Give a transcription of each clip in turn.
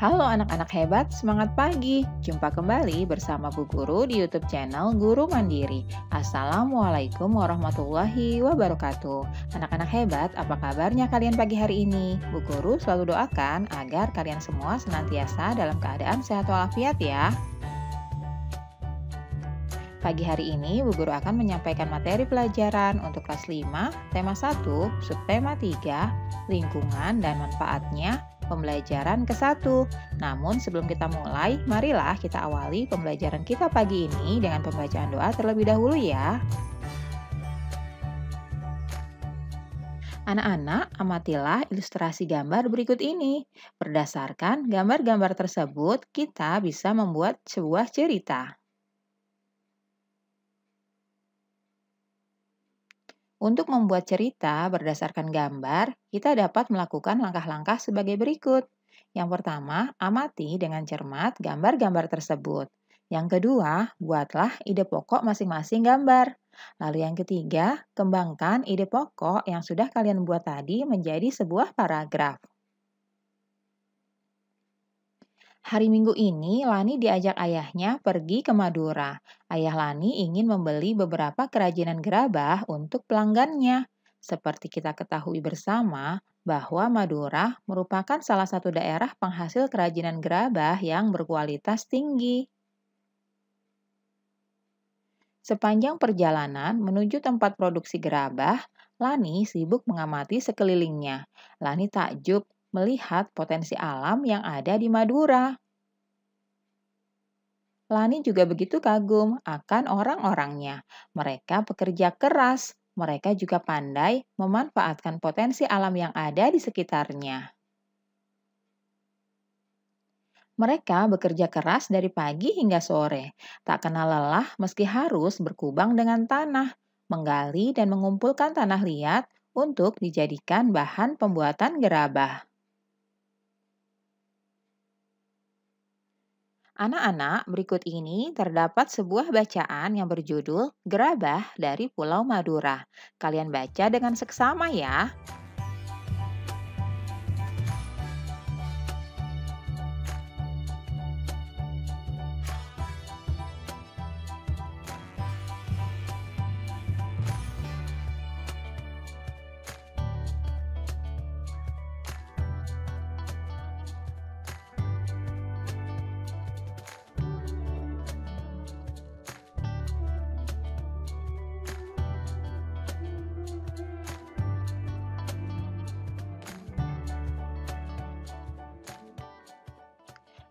Halo anak-anak hebat, semangat pagi. Jumpa kembali bersama Bu Guru di YouTube channel Guru Mandiri. Assalamualaikum warahmatullahi wabarakatuh. Anak-anak hebat, apa kabarnya kalian pagi hari ini? Bu Guru selalu doakan agar kalian semua senantiasa dalam keadaan sehat walafiat ya. Pagi hari ini, Bu Guru akan menyampaikan materi pelajaran untuk kelas 5, tema 1, subtema 3, lingkungan dan manfaatnya, pembelajaran ke-1. Namun sebelum kita mulai, marilah kita awali pembelajaran kita pagi ini dengan pembacaan doa terlebih dahulu ya. Anak-anak, amatilah ilustrasi gambar berikut ini. Berdasarkan gambar-gambar tersebut, kita bisa membuat sebuah cerita. Untuk membuat cerita berdasarkan gambar, kita dapat melakukan langkah-langkah sebagai berikut. Yang pertama, amati dengan cermat gambar-gambar tersebut. Yang kedua, buatlah ide pokok masing-masing gambar. Lalu yang ketiga, kembangkan ide pokok yang sudah kalian buat tadi menjadi sebuah paragraf. Hari Minggu ini, Lani diajak ayahnya pergi ke Madura. Ayah Lani ingin membeli beberapa kerajinan gerabah untuk pelanggannya. Seperti kita ketahui bersama, bahwa Madura merupakan salah satu daerah penghasil kerajinan gerabah yang berkualitas tinggi. Sepanjang perjalanan menuju tempat produksi gerabah, Lani sibuk mengamati sekelilingnya. Lani takjub melihat potensi alam yang ada di Madura. Lani juga begitu kagum akan orang-orangnya. Mereka pekerja keras, mereka juga pandai memanfaatkan potensi alam yang ada di sekitarnya. Mereka bekerja keras dari pagi hingga sore, tak kenal lelah meski harus berkubang dengan tanah, menggali dan mengumpulkan tanah liat untuk dijadikan bahan pembuatan gerabah. Anak-anak, berikut ini terdapat sebuah bacaan yang berjudul Gerabah dari Pulau Madura. Kalian baca dengan seksama ya.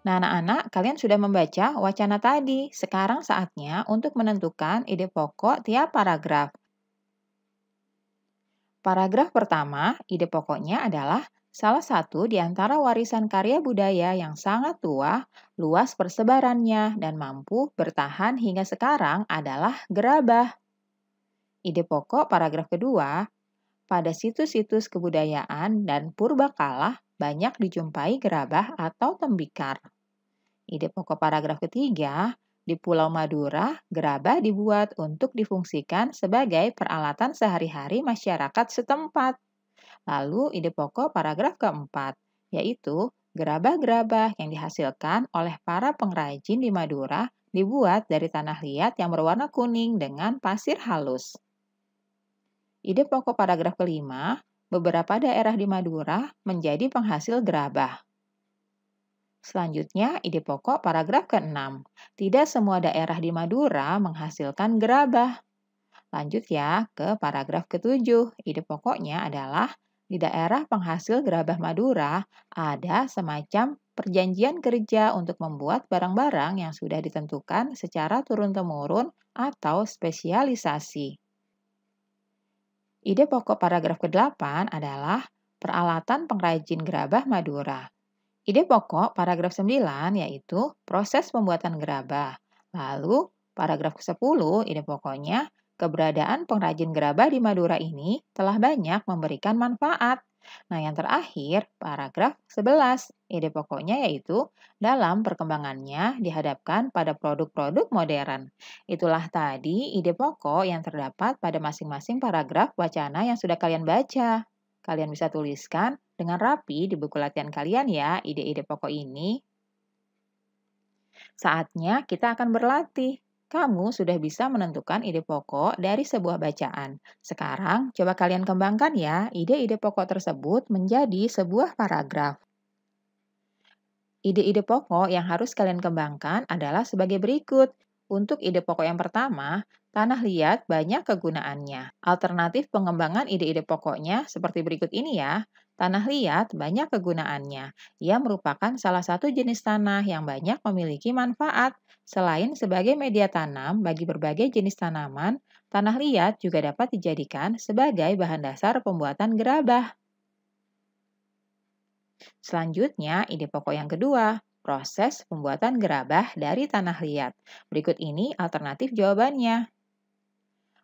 Nah, anak-anak, kalian sudah membaca wacana tadi. Sekarang saatnya untuk menentukan ide pokok tiap paragraf. Paragraf pertama, ide pokoknya adalah salah satu di antara warisan karya budaya yang sangat tua, luas persebarannya, dan mampu bertahan hingga sekarang adalah gerabah. Ide pokok paragraf kedua, pada situs-situs kebudayaan dan purbakala banyak dijumpai gerabah atau tembikar. Ide pokok paragraf ketiga, di Pulau Madura, gerabah dibuat untuk difungsikan sebagai peralatan sehari-hari masyarakat setempat. Lalu ide pokok paragraf keempat, yaitu gerabah-gerabah yang dihasilkan oleh para pengrajin di Madura dibuat dari tanah liat yang berwarna kuning dengan pasir halus. Ide pokok paragraf kelima, beberapa daerah di Madura menjadi penghasil gerabah. Selanjutnya, ide pokok paragraf ke-6. Tidak semua daerah di Madura menghasilkan gerabah. Lanjut ya ke paragraf ke-7. Ide pokoknya adalah di daerah penghasil gerabah Madura ada semacam perjanjian kerja untuk membuat barang-barang yang sudah ditentukan secara turun-temurun atau spesialisasi. Ide pokok paragraf ke-8 adalah peralatan pengrajin gerabah Madura. Ide pokok paragraf 9 yaitu proses pembuatan gerabah. Lalu paragraf ke-10 ide pokoknya keberadaan pengrajin gerabah di Madura ini telah banyak memberikan manfaat. Nah, yang terakhir paragraf 11 ide pokoknya yaitu dalam perkembangannya dihadapkan pada produk-produk modern. Itulah tadi ide pokok yang terdapat pada masing-masing paragraf wacana yang sudah kalian baca. Kalian bisa tuliskan dengan rapi di buku latihan kalian ya, ide-ide pokok ini. Saatnya kita akan berlatih. Kamu sudah bisa menentukan ide pokok dari sebuah bacaan. Sekarang, coba kalian kembangkan ya ide-ide pokok tersebut menjadi sebuah paragraf. Ide-ide pokok yang harus kalian kembangkan adalah sebagai berikut. Untuk ide pokok yang pertama, tanah liat banyak kegunaannya. Alternatif pengembangan ide-ide pokoknya seperti berikut ini ya. Tanah liat banyak kegunaannya. Ia merupakan salah satu jenis tanah yang banyak memiliki manfaat. Selain sebagai media tanam bagi berbagai jenis tanaman, tanah liat juga dapat dijadikan sebagai bahan dasar pembuatan gerabah. Selanjutnya, ide pokok yang kedua, proses pembuatan gerabah dari tanah liat. Berikut ini alternatif jawabannya.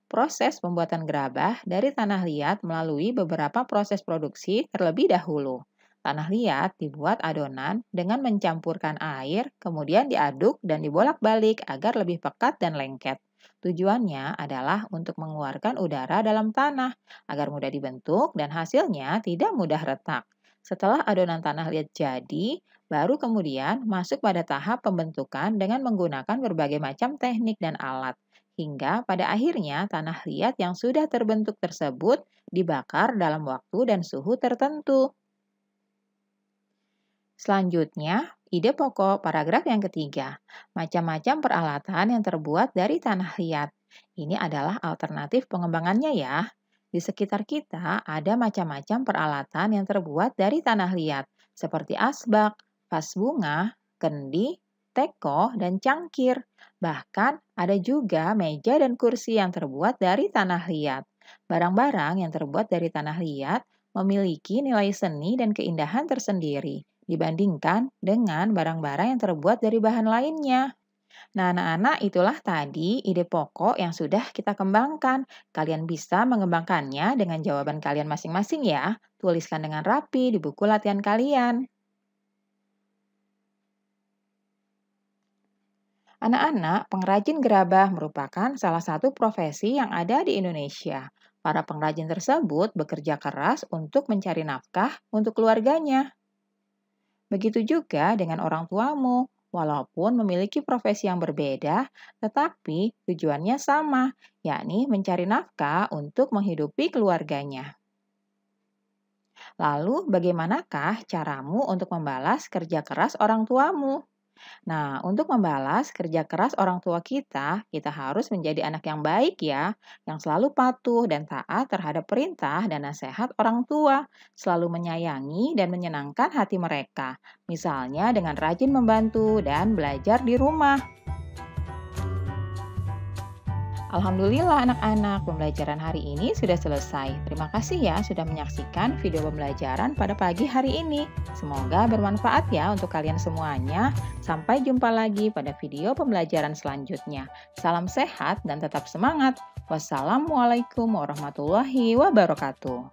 Proses pembuatan gerabah dari tanah liat melalui beberapa proses produksi terlebih dahulu. Tanah liat dibuat adonan dengan mencampurkan air, kemudian diaduk dan dibolak-balik agar lebih pekat dan lengket. Tujuannya adalah untuk mengeluarkan udara dalam tanah agar mudah dibentuk dan hasilnya tidak mudah retak. Setelah adonan tanah liat jadi, baru kemudian masuk pada tahap pembentukan dengan menggunakan berbagai macam teknik dan alat. Hingga pada akhirnya tanah liat yang sudah terbentuk tersebut dibakar dalam waktu dan suhu tertentu. Selanjutnya, ide pokok paragraf yang ketiga, macam-macam peralatan yang terbuat dari tanah liat. Ini adalah alternatif pengembangannya ya. Di sekitar kita ada macam-macam peralatan yang terbuat dari tanah liat, seperti asbak, vas bunga, kendi, teko, dan cangkir. Bahkan ada juga meja dan kursi yang terbuat dari tanah liat. Barang-barang yang terbuat dari tanah liat memiliki nilai seni dan keindahan tersendiri dibandingkan dengan barang-barang yang terbuat dari bahan lainnya. Nah, anak-anak, itulah tadi ide pokok yang sudah kita kembangkan. Kalian bisa mengembangkannya dengan jawaban kalian masing-masing ya. Tuliskan dengan rapi di buku latihan kalian. Anak-anak, pengrajin gerabah merupakan salah satu profesi yang ada di Indonesia. Para pengrajin tersebut bekerja keras untuk mencari nafkah untuk keluarganya. Begitu juga dengan orang tuamu. Walaupun memiliki profesi yang berbeda, tetapi tujuannya sama, yakni mencari nafkah untuk menghidupi keluarganya. Lalu, bagaimanakah caramu untuk membalas kerja keras orang tuamu? Nah, untuk membalas kerja keras orang tua kita harus menjadi anak yang baik ya, yang selalu patuh dan taat terhadap perintah dan nasihat orang tua, selalu menyayangi dan menyenangkan hati mereka, misalnya dengan rajin membantu dan belajar di rumah. Alhamdulillah anak-anak, pembelajaran hari ini sudah selesai. Terima kasih ya sudah menyaksikan video pembelajaran pada pagi hari ini. Semoga bermanfaat ya untuk kalian semuanya. Sampai jumpa lagi pada video pembelajaran selanjutnya. Salam sehat dan tetap semangat. Wassalamualaikum warahmatullahi wabarakatuh.